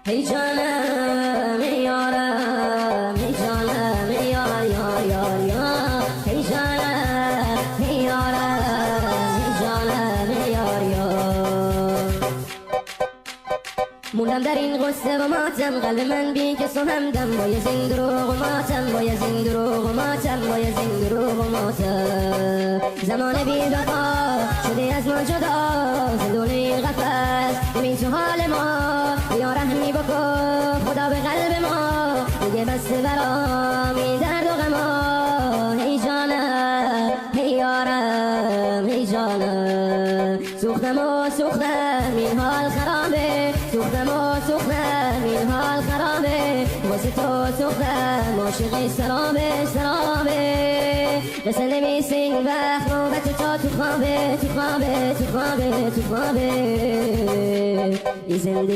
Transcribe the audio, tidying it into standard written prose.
ای جانم ای یارم ای جانم ای یار یار یار یار ای جانم ای یارم ای جانم ای یار یار موندم در این غصه و ماتم قلب من بی کس و همدم باید این دروغ و ماتم باید این دروغ و ماتم باید این دروغ و ماتم زمان بی وفا شده از ما جدا زندونه قفص ببین تو حال ما یا رحمی بکن خدا به قلب ما دیگه بس برامی درد و غما ای جانم ای یارم ای جانم سوختم و سوختم این حال خرابه سوختم و سوختم این حال خرابه واسه تو سوختم عاشق سرابه سرابه قصه نمیسی این وقت نوبت تا تو خوابه تو خوابه تو خوابه تو خوابه این زندگی